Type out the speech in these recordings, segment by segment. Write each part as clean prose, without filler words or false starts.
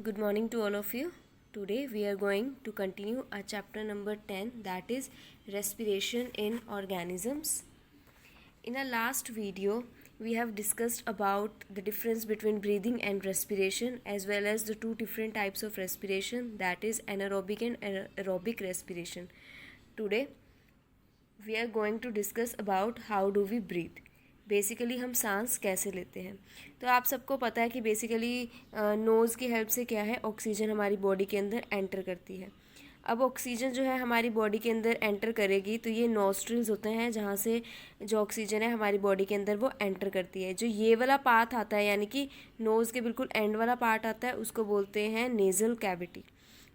Good morning to all of you. Today we are going to continue our chapter number 10, that is respiration in organisms. In our last video we have discussed about the difference between breathing and respiration, as well as the two different types of respiration, that is anaerobic and aerobic respiration. Today we are going to discuss about how do we breathe. Basically हम सांस कैसे लेते हैं। तो आप सबको पता है कि बेसिकली नोज़ की हेल्प से क्या है, ऑक्सीजन हमारी बॉडी के अंदर एंटर करती है। अब ऑक्सीजन जो है हमारी बॉडी के अंदर एंटर करेगी तो ये नॉस्ट्रिल्स होते हैं जहाँ से जो ऑक्सीजन है हमारी बॉडी के अंदर वो एंटर करती है। जो ये वाला पार्ट आता है यानी कि नोज़ के बिल्कुल एंड वाला पार्ट आता है उसको बोलते हैं नेज़ल कैविटी।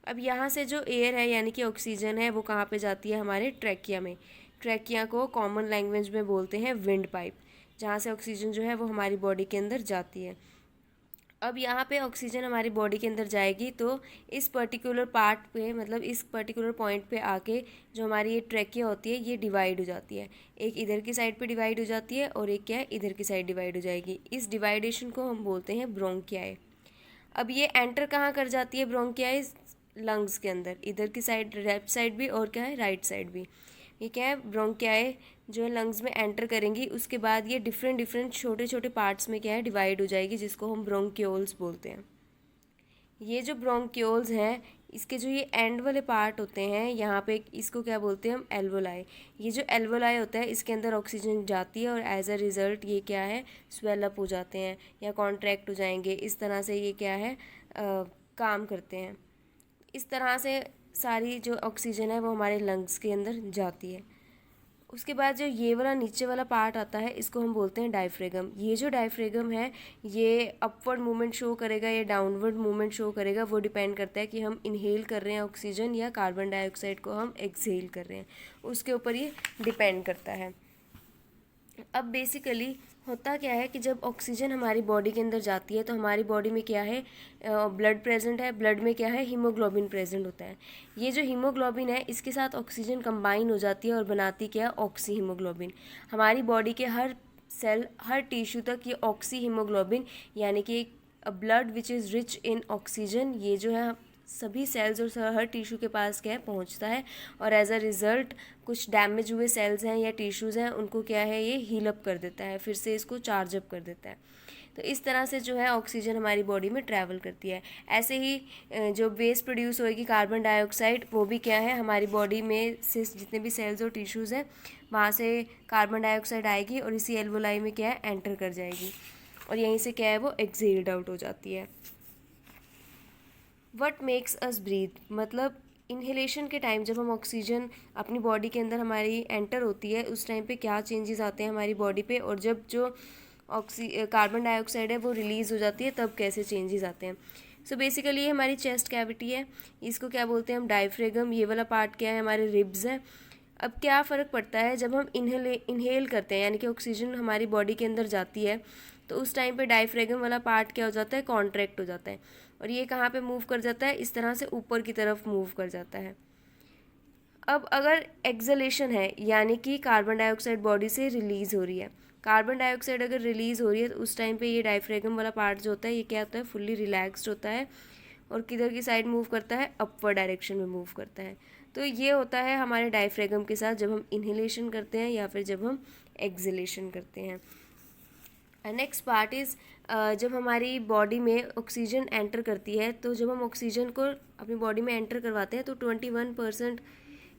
अब यहाँ से जो एयर है यानी कि ऑक्सीजन है वो कहाँ पे जाती है, हमारे ट्रैकिया में। ट्रैकिया को कॉमन लैंग्वेज में बोलते हैं विंड पाइप, जहाँ से ऑक्सीजन जो है वो हमारी बॉडी के अंदर जाती है। अब यहाँ पे ऑक्सीजन हमारी बॉडी के अंदर जाएगी तो इस पर्टिकुलर पार्ट पे, मतलब इस पर्टिकुलर पॉइंट पे आके जो हमारी ये ट्रैकिया होती है ये डिवाइड हो जाती है। एक इधर की साइड पे डिवाइड हो जाती है और एक क्या है, इधर की साइड डिवाइड हो जाएगी। इस डिवाइडेशन को हम बोलते हैं ब्रोंकियाई। अब ये एंटर कहाँ कर जाती है ब्रोंकियाई, लंग्स के अंदर, इधर की साइड लेफ्ट साइड भी और क्या है राइट साइड भी। ये क्या है, ब्रोंकियाई जो है लंग्स में एंटर करेंगी, उसके बाद ये डिफरेंट छोटे छोटे पार्ट्स में क्या है डिवाइड हो जाएगी, जिसको हम ब्रोंक्योल्स बोलते हैं। ये जो ब्रोंक्योल्स हैं इसके जो ये एंड वाले पार्ट होते हैं यहाँ पे, इसको क्या बोलते हैं हम, एल्वोलाई। ये जो एल्वोलाई होता है इसके अंदर ऑक्सीजन जाती है और एज अ रिज़ल्ट ये क्या है, स्वेल अप हो जाते हैं या कॉन्ट्रैक्ट हो जाएंगे। इस तरह से ये क्या है काम करते हैं। इस तरह से सारी जो ऑक्सीजन है वो हमारे लंग्स के अंदर जाती है। उसके बाद जो ये वाला नीचे वाला पार्ट आता है इसको हम बोलते हैं डायफ्रेगम। ये जो डायफ्रेगम है ये अपवर्ड मूवमेंट शो करेगा या डाउनवर्ड मूवमेंट शो करेगा, वो डिपेंड करता है कि हम इनहेल कर रहे हैं ऑक्सीजन या कार्बन डाइऑक्साइड को हम एक्सहेल कर रहे हैं, उसके ऊपर ये डिपेंड करता है। अब बेसिकली होता क्या है कि जब ऑक्सीजन हमारी बॉडी के अंदर जाती है तो हमारी बॉडी में क्या है, ब्लड प्रेजेंट है। ब्लड में क्या है, हीमोग्लोबिन प्रेजेंट होता है। ये जो हीमोग्लोबिन है इसके साथ ऑक्सीजन कंबाइन हो जाती है और बनाती क्या है, ऑक्सी हीमोग्लोबिन। हमारी बॉडी के हर सेल, हर टिश्यू तक ये ऑक्सी हीमोग्लोबिन यानी कि blood which is rich in oxygen, ये जो है सभी सेल्स और हर टिश्यू के पास क्या है पहुंचता है। और एज अ रिज़ल्ट कुछ डैमेज हुए सेल्स हैं या टिश्यूज़ हैं उनको क्या है ये हील अप कर देता है, फिर से इसको चार्ज अप कर देता है। तो इस तरह से जो है ऑक्सीजन हमारी बॉडी में ट्रैवल करती है। ऐसे ही जो वेस्ट प्रोड्यूस होएगी कार्बन डाइऑक्साइड, वो भी क्या है हमारी बॉडी में से जितने भी सेल्स और टिश्यूज़ हैं वहाँ से कार्बन डाइऑक्साइड आएगी और इसी एल्वोलाई में क्या है एंटर कर जाएगी और यहीं से क्या है वो एक्सहेल्ड आउट हो जाती है। वट मेक्स अस ब्रीथ, मतलब इन्हेलेशन के टाइम जब हम ऑक्सीजन अपनी बॉडी के अंदर हमारी एंटर होती है उस टाइम पे क्या चेंजेस आते हैं हमारी बॉडी पे, और जब जो कार्बन डाइऑक्साइड है वो रिलीज़ हो जाती है तब कैसे चेंजेस आते हैं। सो बेसिकली ये हमारी चेस्ट कैविटी है, इसको क्या बोलते हैं हम, डायफ्रेगम। ये वाला पार्ट क्या है, हमारे रिब्स हैं। अब क्या फ़र्क पड़ता है जब हम इन्हेल करते हैं यानी कि ऑक्सीजन हमारी बॉडी के अंदर जाती है तो उस टाइम पे डायफ्रेगम वाला पार्ट क्या हो जाता है, कॉन्ट्रैक्ट हो जाता है और ये कहाँ पे मूव कर जाता है, इस तरह से ऊपर की तरफ मूव कर जाता है। अब अगर एक्सलेशन है यानी कि कार्बन डाइऑक्साइड बॉडी से रिलीज़ हो रही है, कार्बन डाइऑक्साइड अगर रिलीज़ हो रही है तो उस टाइम पे ये डायफ्रेगम वाला पार्ट जो होता है ये क्या होता है, फुल्ली रिलैक्स्ड होता है और किधर की साइड मूव करता है, अपवर्ड डायरेक्शन में मूव करता है। तो ये होता है हमारे डायफ्रेगम के साथ जब हम इन्हेलेशन करते हैं या फिर जब हम एक्सलेशन करते हैं। नेक्स्ट पार्ट इज़ जब हमारी बॉडी में ऑक्सीजन एंटर करती है, तो जब हम ऑक्सीजन को अपनी बॉडी में एंटर करवाते हैं तो 21%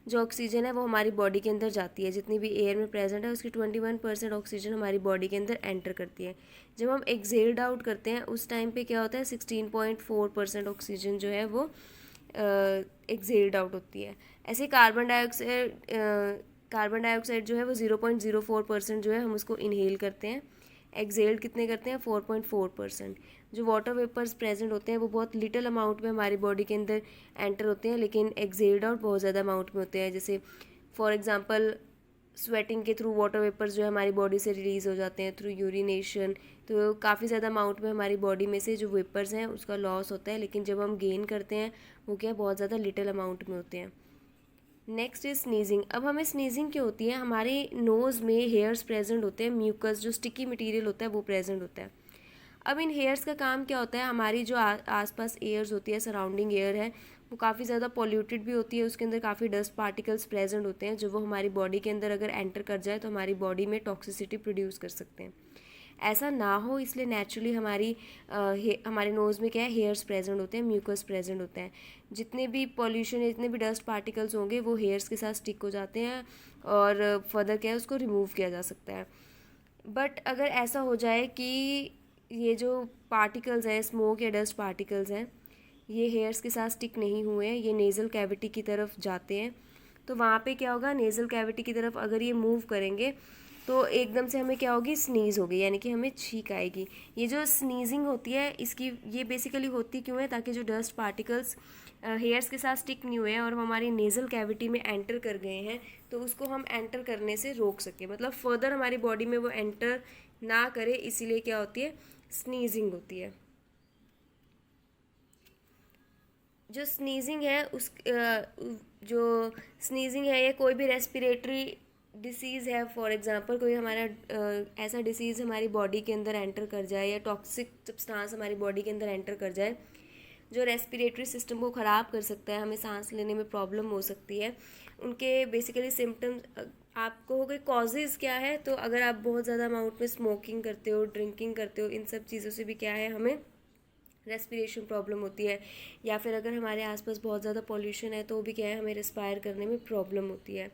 जो ऑक्सीजन है वो हमारी बॉडी के अंदर जाती है। जितनी भी एयर में प्रेजेंट है उसकी 21% ऑक्सीजन हमारी बॉडी के अंदर एंटर करती है। जब हम एक्सहेल्ड आउट करते हैं उस टाइम पे क्या होता है, 16.4% ऑक्सीजन जो है वो एक्सहेल्ड आउट होती है। ऐसे कार्बन डाइऑक्साइड जो है वो 0.04% जो है हम उसको इनहेल करते हैं। एक्सहेल्ड कितने करते हैं, 4.4%। जो वाटर वेपर्स प्रेजेंट होते हैं वो बहुत लिटिल अमाउंट में हमारी बॉडी के अंदर एंटर होते हैं, लेकिन एक्सहेल्ड आउट बहुत ज़्यादा अमाउंट में होते हैं। जैसे फॉर एग्जांपल स्वेटिंग के थ्रू वाटर वेपर्स जो है हमारी बॉडी से रिलीज़ हो जाते हैं, थ्रू यूरिनेशन, तो काफ़ी ज़्यादा अमाउंट में हमारी बॉडी में से जो वेपर्स हैं उसका लॉस होता है। लेकिन जब हम गेन करते हैं वो क्या बहुत ज़्यादा लिटिल अमाउंट में होते हैं। Next is sneezing. अब हमें स्नीजिंग क्यों होती है, हमारे नोज़ में हेयर्स प्रेजेंट होते हैं, म्यूकस जो स्टिकी मटेरियल होता है वो प्रेजेंट होता है। अब इन हेयर्स का काम क्या होता है, हमारी जो आसपास एयर्स होती है, सराउंडिंग एयर है, वो काफ़ी ज़्यादा पॉल्यूटेड भी होती है, उसके अंदर काफ़ी डस्ट पार्टिकल्स प्रेजेंट होते हैं, जो वो हमारी बॉडी के अंदर अगर एंटर कर जाए तो हमारी बॉडी में टॉक्सिसिटी प्रोड्यूस कर सकते हैं। ऐसा ना हो इसलिए नेचुरली हमारे नोज़ में क्या है, हेयर्स प्रेजेंट होते हैं, म्यूकस प्रेजेंट होते हैं। जितने भी पॉल्यूशन, जितने भी डस्ट पार्टिकल्स होंगे वो हेयर्स के साथ स्टिक हो जाते हैं और फर्दर क्या है, उसको रिमूव किया जा सकता है। बट अगर ऐसा हो जाए कि ये जो पार्टिकल्स हैं, स्मोक या डस्ट पार्टिकल्स हैं, ये हेयर्स के साथ स्टिक नहीं हुए हैं, ये नेज़ल कैविटी की तरफ जाते हैं, तो वहाँ पे क्या होगा, नेज़ल कैविटी की तरफ अगर ये मूव करेंगे तो एकदम से हमें क्या होगी, स्नीज़ होगी, यानी कि हमें छींक आएगी। ये जो स्नीजिंग होती है, इसकी ये बेसिकली होती क्यों है, ताकि जो डस्ट पार्टिकल्स हेयर्स के साथ स्टिक नहीं हुए हैं और हमारी नेज़ल कैविटी में एंटर कर गए हैं, तो उसको हम एंटर करने से रोक सकें, मतलब फर्दर हमारी बॉडी में वो एंटर ना करे, इसीलिए क्या होती है, स्नीजिंग होती है। जो स्नीजिंग है जो स्नीजिंग है, या कोई भी रेस्पिरेटरी डिसीज़ है, फॉर एग्जांपल कोई हमारा ऐसा डिसीज़ हमारी बॉडी के अंदर एंटर कर जाए, या टॉक्सिक सब्सटेंस हमारी बॉडी के अंदर एंटर कर जाए जो रेस्पिरेटरी सिस्टम को ख़राब कर सकता है, हमें सांस लेने में प्रॉब्लम हो सकती है, उनके बेसिकली सिम्टम्स आपको हो गए। कॉजेज़ क्या है, तो अगर आप बहुत ज़्यादा अमाउंट में स्मोकिंग करते हो, ड्रिंकिंग करते हो, इन सब चीज़ों से भी क्या है, हमें रेस्पिरेशन प्रॉब्लम होती है। या फिर अगर हमारे आसपास बहुत ज़्यादा पॉल्यूशन है तो भी क्या है, हमें रेस्पायर करने में प्रॉब्लम होती है।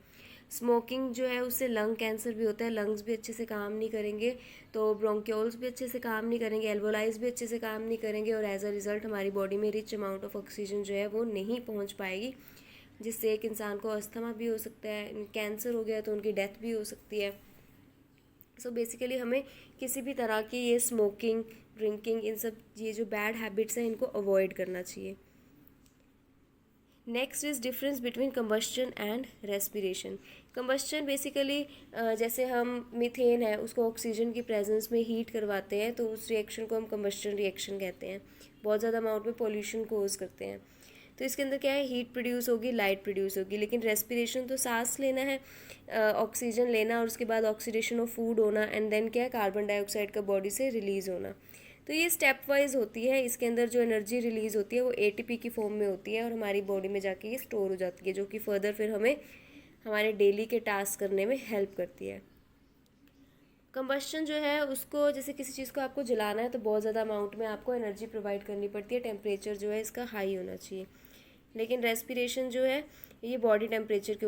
स्मोकिंग जो है उससे लंग कैंसर भी होता है, लंग्स भी अच्छे से काम नहीं करेंगे, तो ब्रोंक्योल्स भी अच्छे से काम नहीं करेंगे, एल्वोलाइज भी अच्छे से काम नहीं करेंगे, और एज अ रिज़ल्ट हमारी बॉडी में रिच अमाउंट ऑफ ऑक्सीजन जो है वो नहीं पहुंच पाएगी, जिससे एक इंसान को अस्थमा भी हो सकता है, कैंसर हो गया तो उनकी डेथ भी हो सकती है। सो बेसिकली हमें किसी भी तरह की ये स्मोकिंग, ड्रिंकिंग, इन सब ये जो बैड हैबिट्स हैं इनको अवॉइड करना चाहिए। Next is difference between combustion and respiration. Combustion basically जैसे हम मीथेन है उसको ऑक्सीजन की प्रेजेंस में हीट करवाते हैं, तो उस रिएक्शन को हम कंबस्शन रिएक्शन कहते हैं। बहुत ज़्यादा अमाउंट में पॉल्यूशन कोज करते हैं, तो इसके अंदर क्या है, हीट प्रोड्यूस होगी, लाइट प्रोड्यूस होगी। लेकिन रेस्पिरेशन तो सांस लेना है, ऑक्सीजन लेना, और उसके बाद ऑक्सीडेशन ऑफ फूड होना, एंड देन क्या है, कार्बन डाइऑक्साइड का बॉडी से रिलीज़ होना। तो ये स्टेप वाइज होती है। इसके अंदर जो एनर्जी रिलीज़ होती है वो एटीपी की फॉर्म में होती है और हमारी बॉडी में जाके ये स्टोर हो जाती है, जो कि फर्दर फिर हमें हमारे डेली के टास्क करने में हेल्प करती है। कंबस्शन जो है उसको, जैसे किसी चीज़ को आपको जलाना है तो बहुत ज़्यादा अमाउंट में आपको एनर्जी प्रोवाइड करनी पड़ती है, टेम्परेचर जो है इसका हाई होना चाहिए। लेकिन रेस्पिरेशन जो है ये बॉडी टेम्परेचर के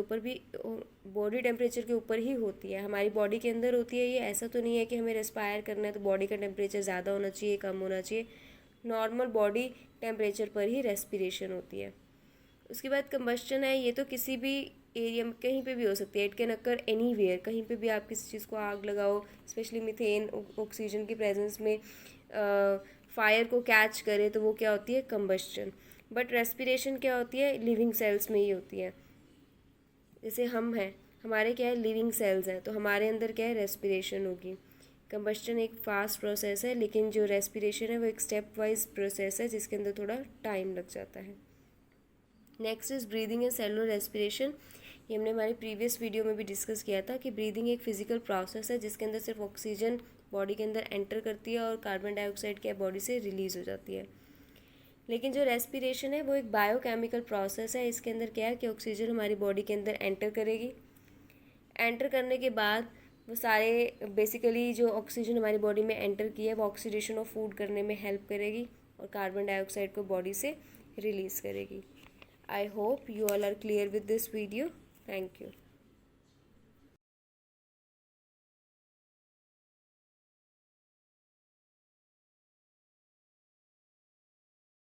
ऊपर ही होती है, हमारी बॉडी के अंदर होती है। ये ऐसा तो नहीं है कि हमें रेस्पायर करना है तो बॉडी का टेम्परेचर ज़्यादा होना चाहिए, कम होना चाहिए, नॉर्मल बॉडी टेम्परेचर पर ही रेस्पिरेशन होती है। उसके बाद कंबस्शन है, ये तो किसी भी एरिया में कहीं पे भी हो सकती है, इट कैन अक्कर एनीवेयर, कहीं पे भी आप किसी चीज़ को आग लगाओ, स्पेशली मीथेन ऑक्सीजन की प्रेजेंस में फायर को कैच करे तो वो क्या होती है, कंबस्शन। बट रेस्पिरेशन क्या होती है, लिविंग सेल्स में ही होती है। जैसे हम हैं, हमारे क्या है, लिविंग सेल्स हैं, तो हमारे अंदर क्या है, रेस्पिरेशन होगी। कंबस्शन एक फास्ट प्रोसेस है, लेकिन जो रेस्पिरेशन है वो एक स्टेप वाइज प्रोसेस है जिसके अंदर थोड़ा टाइम लग जाता है। Next is breathing and cellular respiration. ये हमने हमारी प्रीवियस वीडियो में भी डिस्कस किया था कि ब्रीदिंग एक फिजिकल प्रोसेस है जिसके अंदर सिर्फ ऑक्सीजन बॉडी के अंदर एंटर करती है और कार्बन डाइऑक्साइड क्या बॉडी से रिलीज़ हो जाती है। लेकिन जो रेस्पिरेशन है वो एक बायोकेमिकल प्रोसेस है, इसके अंदर क्या है कि ऑक्सीजन हमारी बॉडी के अंदर एंटर करेगी, एंटर करने के बाद वो सारे बेसिकली जो ऑक्सीजन हमारी बॉडी में एंटर की है वो ऑक्सीडेशन ऑफ फूड करने में हेल्प करेगी और कार्बन डाइऑक्साइड को बॉडी से रिलीज़ करेगी। I hope you all are clear with this video. Thank you.